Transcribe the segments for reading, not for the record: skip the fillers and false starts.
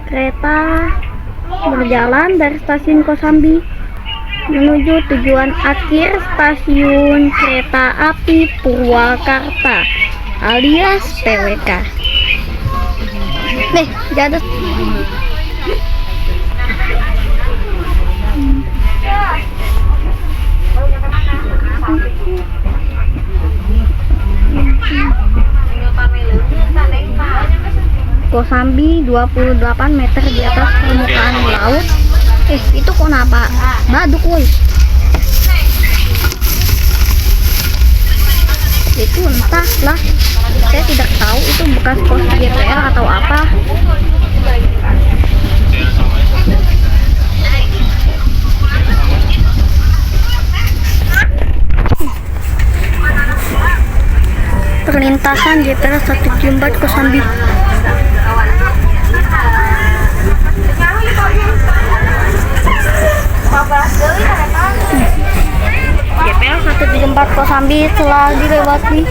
Kereta berjalan dari stasiun Kosambi menuju tujuan akhir stasiun kereta api Purwakarta alias PWK. Nih, jatuh. Kosambi 28 meter di atas permukaan laut. Itu kenapa? Baduk woi. Itu entahlah. Saya tidak tahu itu bekas pos GPL atau apa. Perlintasan GPL 174 Kosambi. GPL 174 Kosambi telah dilewati.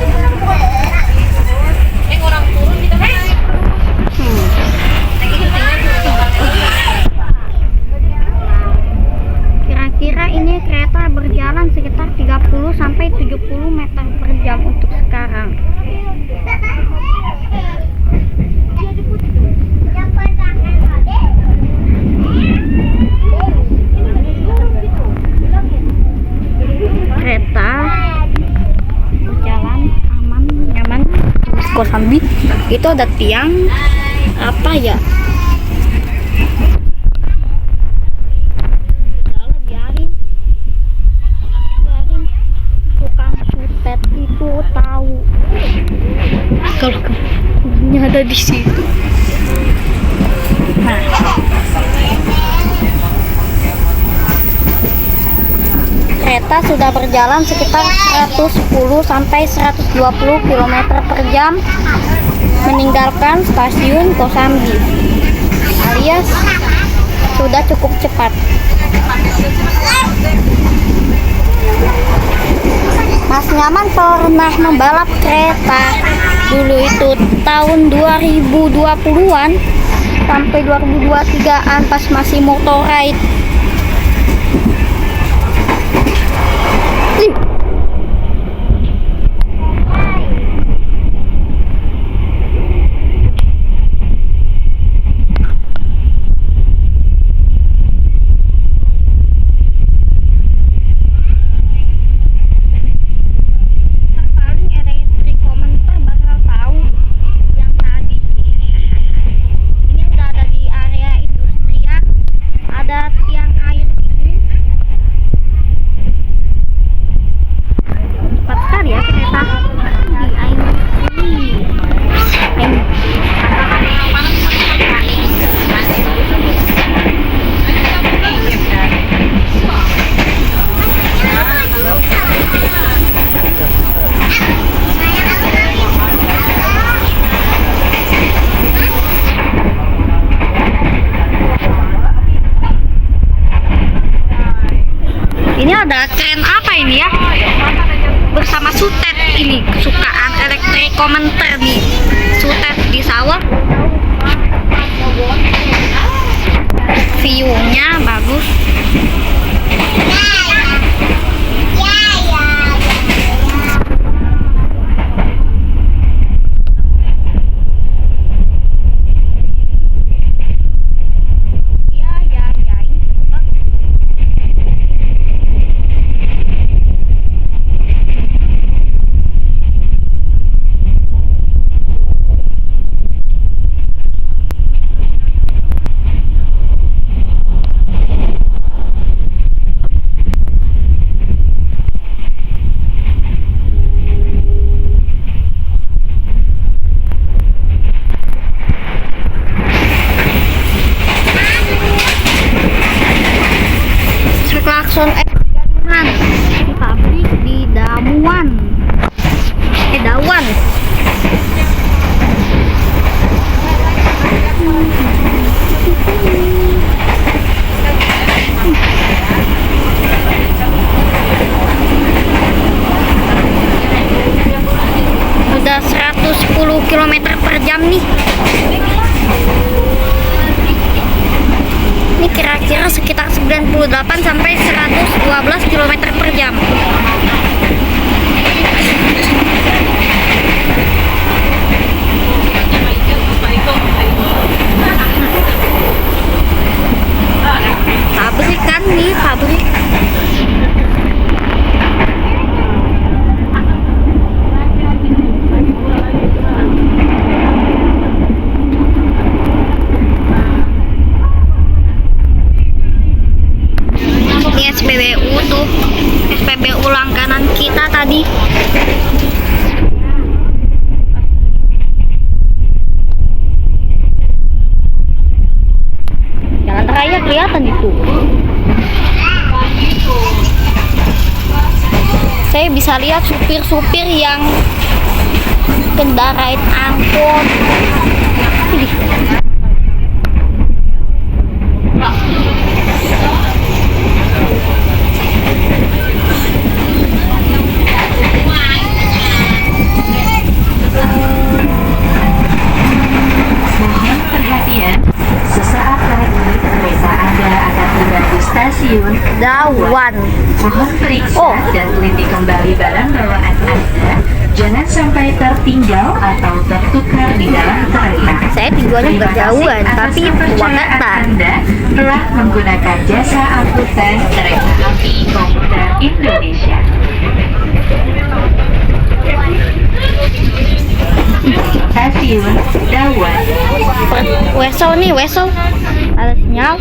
Kira-kira ini kereta berjalan sekitar 30 sampai 70 meter per jam untuk sekarang. Kereta berjalan aman, nyaman. Kosambi itu ada tiang apa ya? Biarin tukang sutet itu tahu kalau kamunya ada di situ. Nah, kereta sudah berjalan sekitar 110 sampai 120 km per jam meninggalkan stasiun Kosambi, alias sudah cukup cepat. Mas Nyaman pernah membalap kereta dulu itu tahun 2020-an sampai 2023-an pas masih motor ride. Ini ada tren apa ini ya? Bersama Sutet ini, kesukaan elektrik komentar nih. Sutet di sawah. View-nya bagus. km per jam nih. Ini kira-kira sekitar 98 sampai 112 km per jam. Pabrik kan nih, pabrik. Ini SPBU tuh, SPBU langganan kita tadi. Jalan raya kelihatan itu. Saya bisa lihat supir-supir yang kendarain angkot. Ini. Mohon perhatian, sesaat lagi kereta Anda akan tiba di stasiun Dawan. Mohon periksa dan teliti kembali barang bawaan Anda. Jangan sampai tertinggal atau tertukar di dalam kereta. Saya tujuannya Terima bukan jauhan, kasih atas tapi kepercayaan Purwakarta. Anda telah menggunakan jasa angkutan kereta api komuter Indonesia. Stasiun Dawan. Wesel nih, Wesel. Ada sinyal.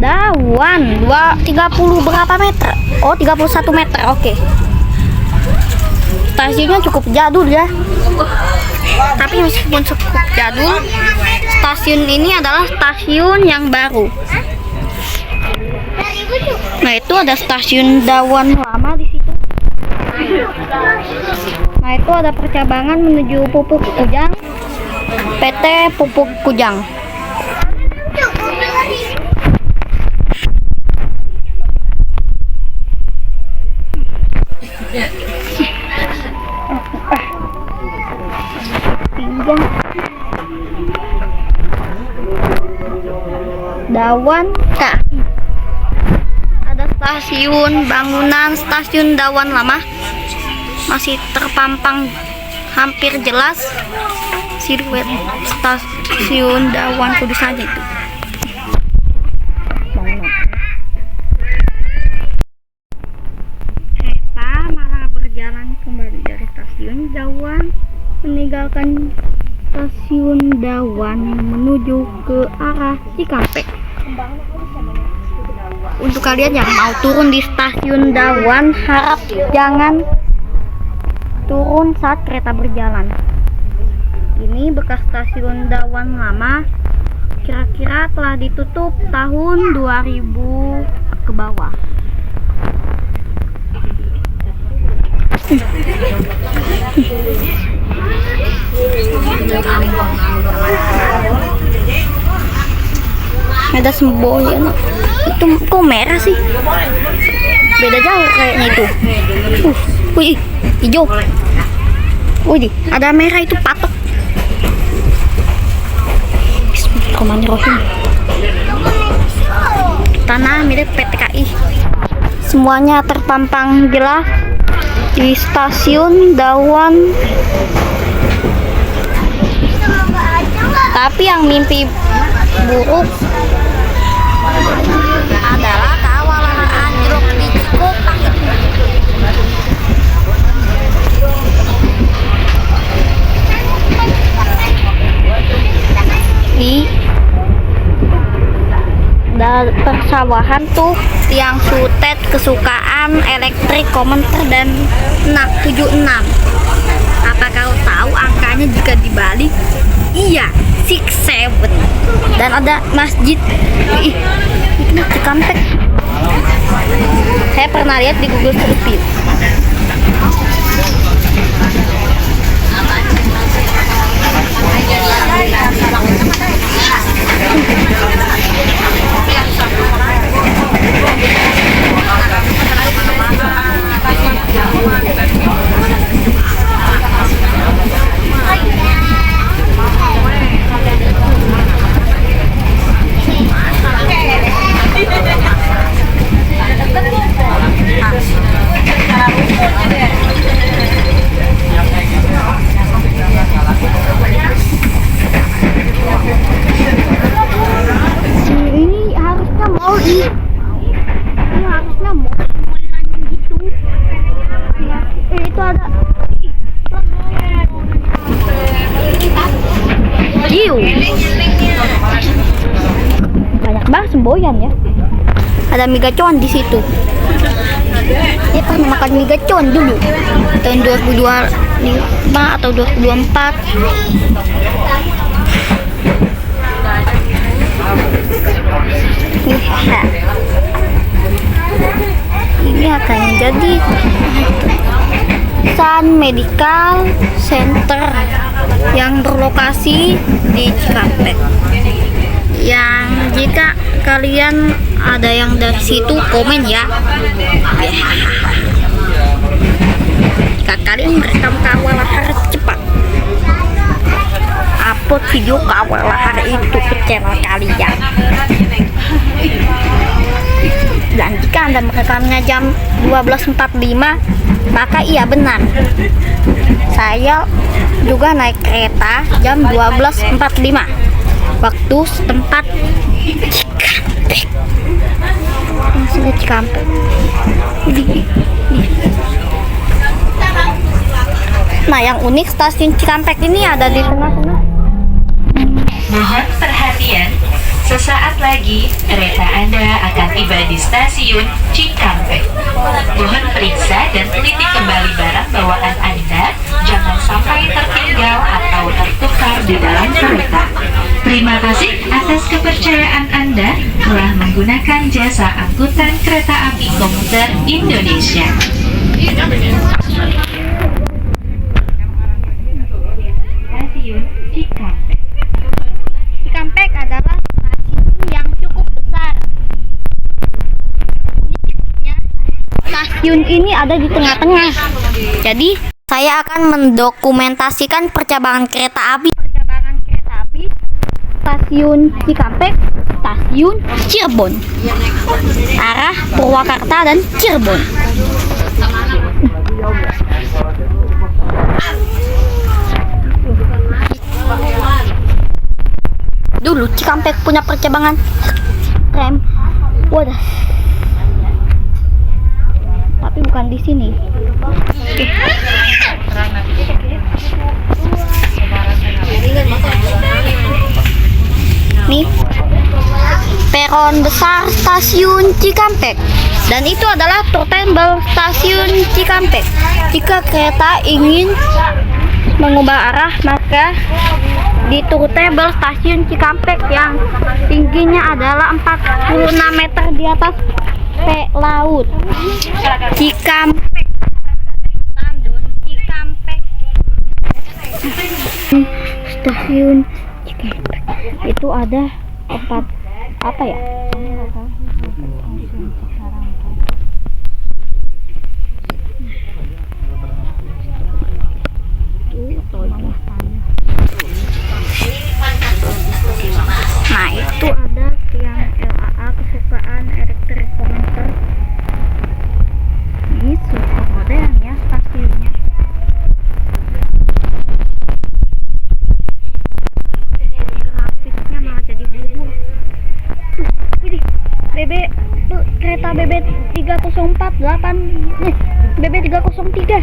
Dawan 30 berapa meter? Oh, 31 meter. Oke. Stasiunnya cukup jadul ya. Tapi meskipun cukup jadul, stasiun ini adalah stasiun yang baru. Nah, itu ada stasiun Dawan lama di situ. Nah, itu ada percabangan menuju Pupuk Kujang. PT Pupuk Kujang. Dawan kaki. Ada stasiun bangunan stasiun Dawan lama masih terpampang hampir jelas siluet stasiun Dawan Kudus saja itu. Kereta malah berjalan kembali dari stasiun Dawan, meninggalkan stasiun Dawan menuju ke arah Cikampek. Untuk kalian yang mau turun di stasiun Dawan, harap jangan turun saat kereta berjalan. Ini bekas stasiun Dawan lama, kira-kira telah ditutup tahun 2000 ke bawah. Ada semboyan. Itu kok merah sih? Beda jauh kayaknya itu. Wih, hijau. Wih, ada merah itu patok. Bismillahirrahmanirrahim. Tanah milik PT KAI. Semuanya terpampang jelas di stasiun Dawan. Tapi yang mimpi buruk adalah kawalan anjlok di Cikupa. Di persawahan tuh tiang sutet kesukaan elektrik komuter dan 76. Apa kau tahu angkanya jika dibalik? Iya, 67. Dan ada masjid. Ih, ini Cikampek. Saya pernah lihat di Google Street. Ini harusnya mall gitu. Itu ada. Iu. Banyak banget semboyan ya. Ada mie gacon di situ. Dia pernah makan mie gacon dulu tahun 2025 atau 2024. Ini akan menjadi Sun Medical Center yang berlokasi di Cikampek. Yang jika kalian ada yang dari situ komen ya. Jika kalian merekam kawal lahar cepat, upload video kawal lahar itu ke channel kalian. Dan jika anda merekamnya jam 12.45, maka iya benar, saya juga naik kereta jam 12.45 waktu setempat Cikampek. Langsung ke Cikampek. Nah, yang unik stasiun Cikampek ini ada di tengah-tengah. Mohon perhatian, sesaat lagi kereta Anda akan tiba di stasiun Cikampek. Mohon periksa dan teliti kembali barang bawaan Anda, jangan sampai tertinggal atau tertukar di dalam kereta. Terima kasih atas kepercayaan Anda telah menggunakan jasa angkutan kereta api komuter Indonesia. Stasiun Cikampek. Cikampek adalah stasiun yang cukup besar. Uniknya, stasiun ini ada di tengah-tengah. Jadi, saya akan mendokumentasikan percabangan kereta api. Stasiun Cikampek, stasiun Cirebon, arah Purwakarta dan Cirebon. Dulu Cikampek punya percabangan rem, wadah, tapi bukan di sini. Nih, peron besar stasiun Cikampek, dan itu adalah turntable stasiun Cikampek. Jika kereta ingin mengubah arah, maka di turntable stasiun Cikampek yang tingginya adalah 46 meter di atas laut. Cikampek, Tandun Cikampek. Stasiun Cikampek itu ada tempat apa ya? Nah, itu ada tiang LAA kesukaan elektrik komuter. Ini super modern ya stasiunnya. Grafiknya malah jadi biru. Tuh, ini kereta BB 3048 nih, BB 303.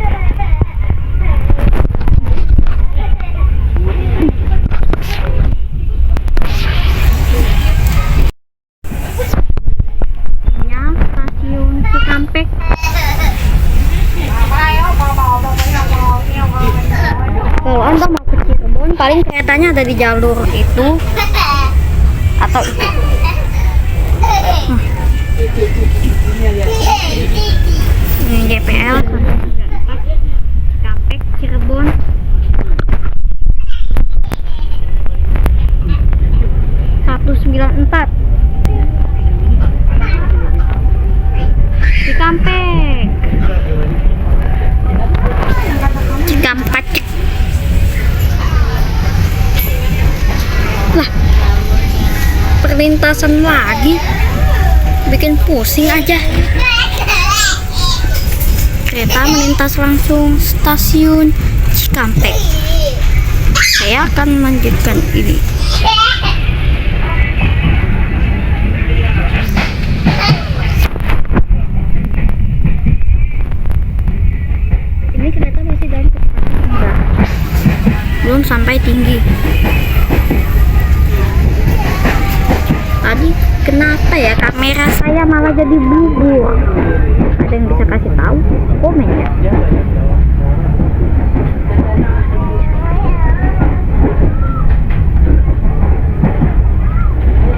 Stasiun Cikampek. Kalau Anda mau ke Cirebon, paling keretanya ada di jalur itu atau itu. Ini GPL Cikampek Cirebon. Cikampek. Cikampek. Lah, perlintasan lagi, bikin pusing aja. Kereta melintas langsung stasiun Cikampek. Saya akan melanjutkan ini. kamera saya malah jadi bubur. Ada yang bisa kasih tahu? Komen ya.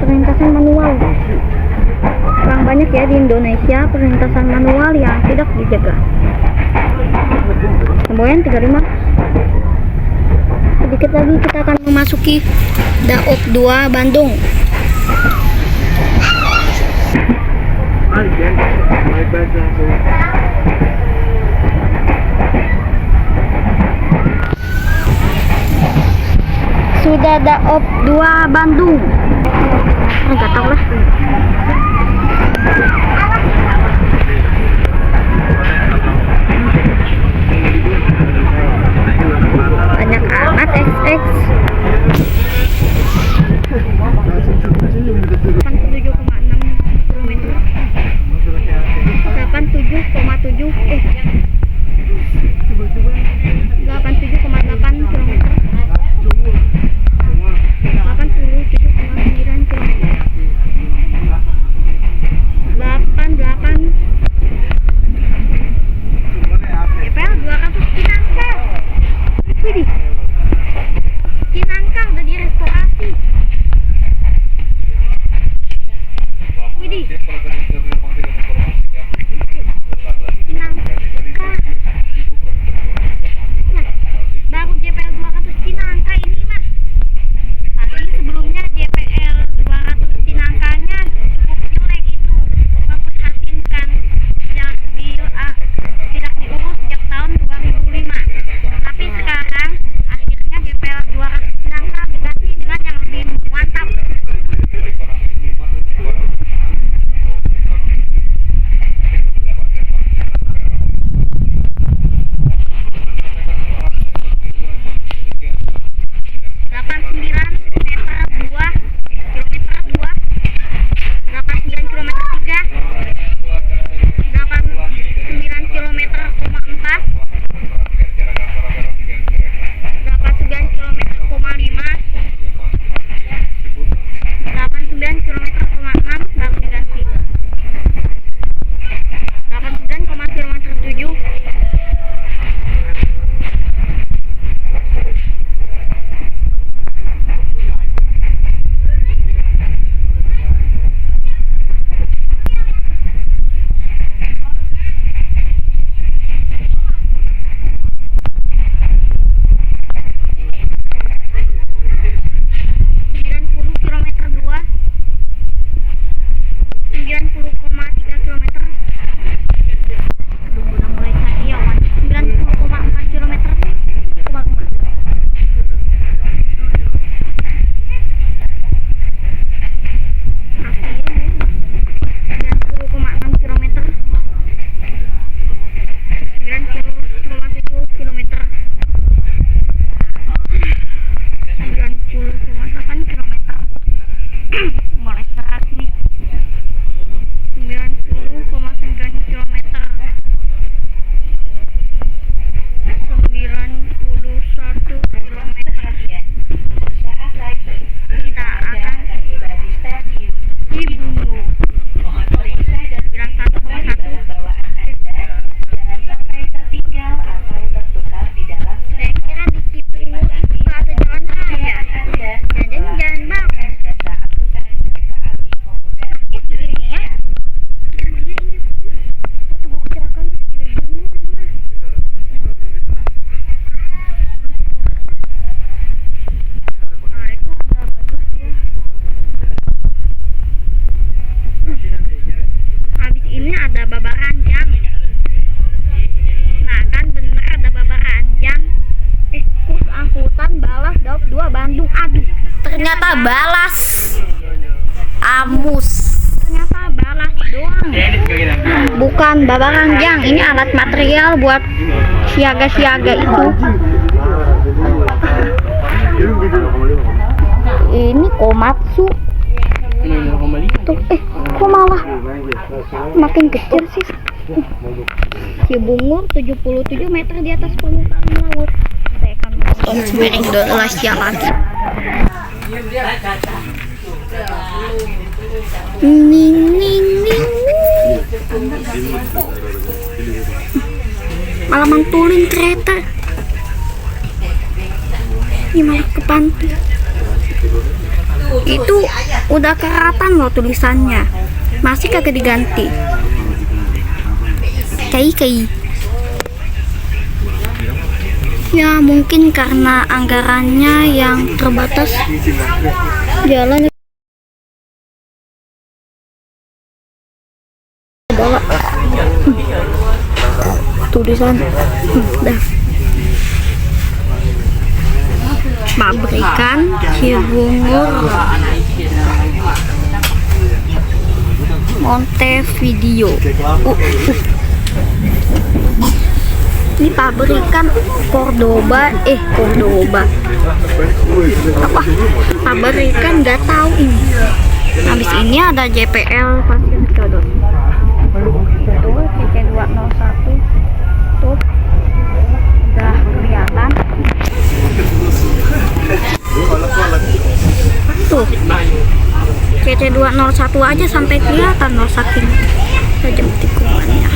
Perlintasan manual. Kurang banyak ya di Indonesia perlintasan manual yang tidak dijaga. Semboyan 35. Sedikit lagi kita akan memasuki Daop 2 Bandung. Sudah Daop 2 Bandung. Enggak tahu lah. Banyak amat XX. 2 Bandung. Aduh, ternyata balas. Amus. Ternyata balas doang. Bukan babaranjang. Ini alat material buat siaga-siaga itu. Ini Komatsu. Tuh, kok malah makin kecil sih. Cibungur 77 meter di atas permukaan laut. Saya akan menonton Sumerindonesia lagi. Ning ning ning. Malah mantulin kereta. Ini malah ke pantai. Itu udah keratan loh tulisannya. Masih kagak diganti. Kai. Ya mungkin karena anggarannya yang terbatas. Jalan adalah tulisan dah. Pabrikan Cibungur Montevideo. Ini pabrikan Cordoba apa? Pabrikan nggak tahu ini. Habis ini ada JPL Pasir Codot. Tuh CC201 tuh udah kelihatan. Tuh CC201 aja sampai kelihatan loh saking tajam tikungannya.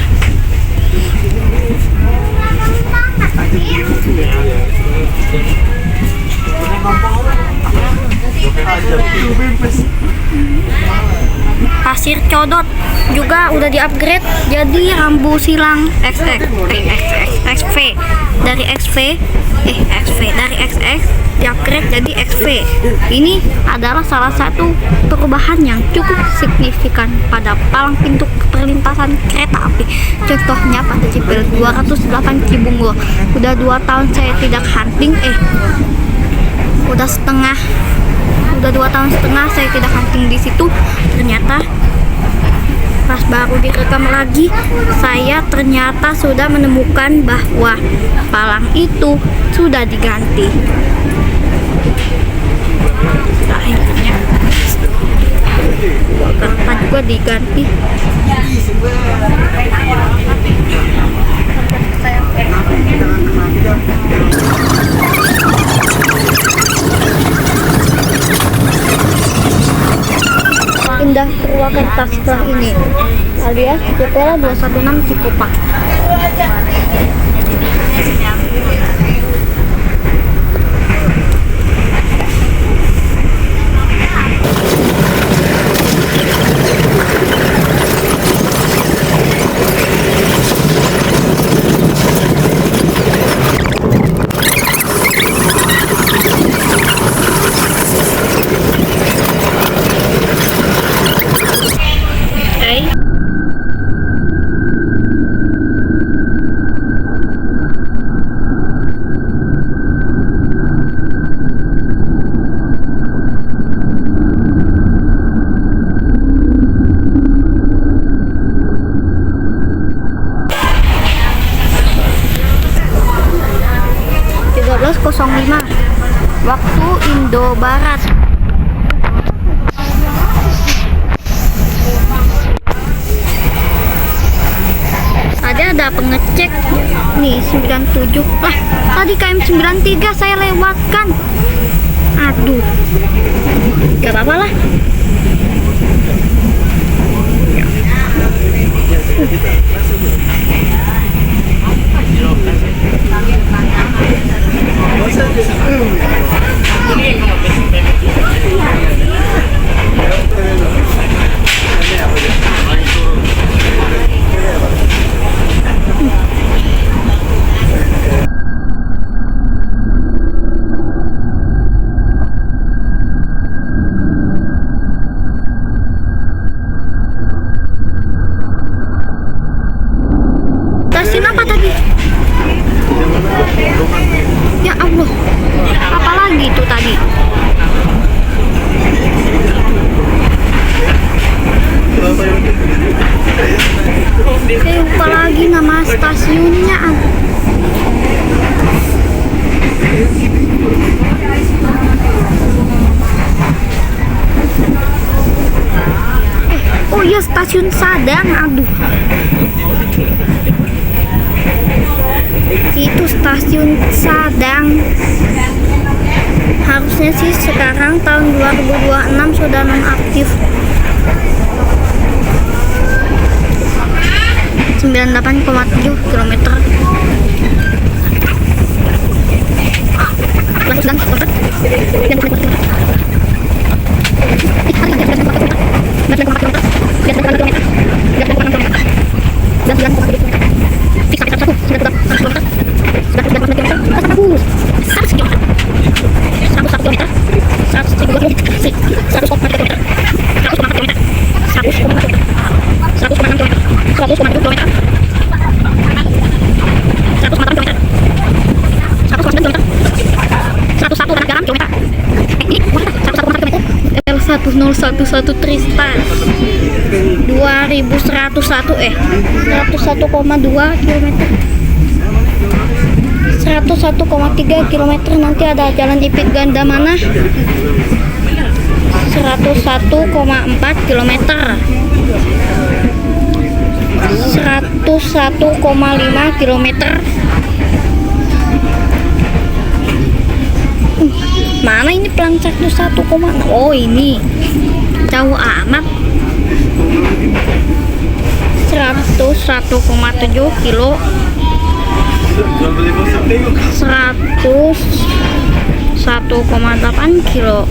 Pasir Codot juga udah di-upgrade jadi rambu silang XV dari XX di-upgrade jadi XV. Ini adalah salah satu perubahan yang cukup signifikan pada palang pintu perlintasan kereta api. Contohnya pada Cipil 208 Cibungur. Udah 2 tahun saya tidak hunting, udah 2 tahun setengah saya tidak hunting di situ. Ternyata pas baru direkam lagi, saya ternyata sudah menemukan bahwa palang itu sudah diganti. Akhirnya kereta juga diganti. Indah Purwakarta setelah ini alias Jepela 216 Cikopa. Waktu Indo Barat. Ada pengecek nih 97 lah, tadi KM 93 saya lewatkan. Aduh, gak apa-apa lah. Stasiun apa tadi? Ya Allah, apa lagi itu tadi? Saya lupa lagi nama stasiunnya. Oh iya, stasiun Sadang. Aduh, itu stasiun Sadang. Harusnya sih sekarang tahun 2026 sudah nonaktif. 98,7 kilometer. L1011 Tristan 2101 101,2 km, 101,3 km. Nanti ada jalan Ipit Gandamana 101,4 km, 101,5 km. Mana ini Pelancak 1,6? Oh ini jauh amat. 101,7 kilo, 101,8 kilo,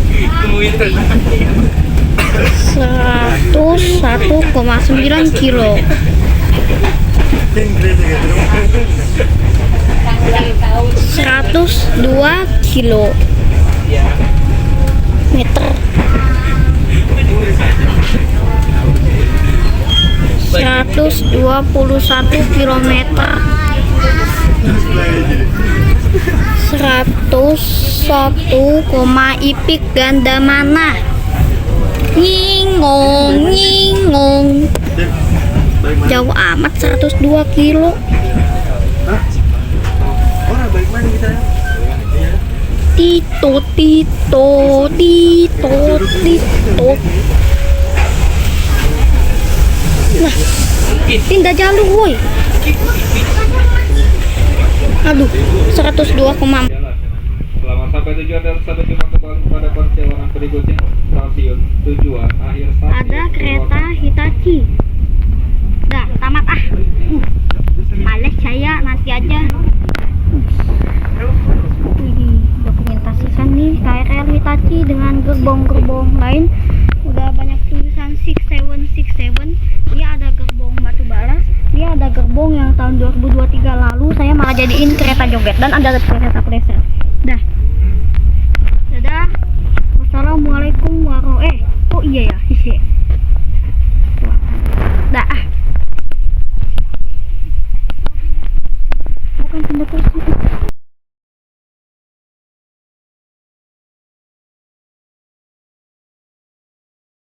101,9 kilo, 102 kilo meter, 121 kilometer, 101, Ipik Gandamana. Ngingong jauh amat, 102 kilo. Tito. Nah, pindah jalur woi. Aduh, 102,4. Selamat sampai tujuan dan sampai jumpa kembali pada perjalanan berikutnya. Stasiun tujuan akhir stasiun. Ada kereta Hitachi. Dah, tamat ah. Males saya, nanti aja. Wih, dokumentasikan nih KRL Hitachi dengan gerbong-gerbong lain. Udah banyak tulisan 6767. Dia ada gerbong batu bara, dia ada gerbong yang tahun 2023 lalu saya malah jadiin kereta joget, dan ada kereta pleser. Dah.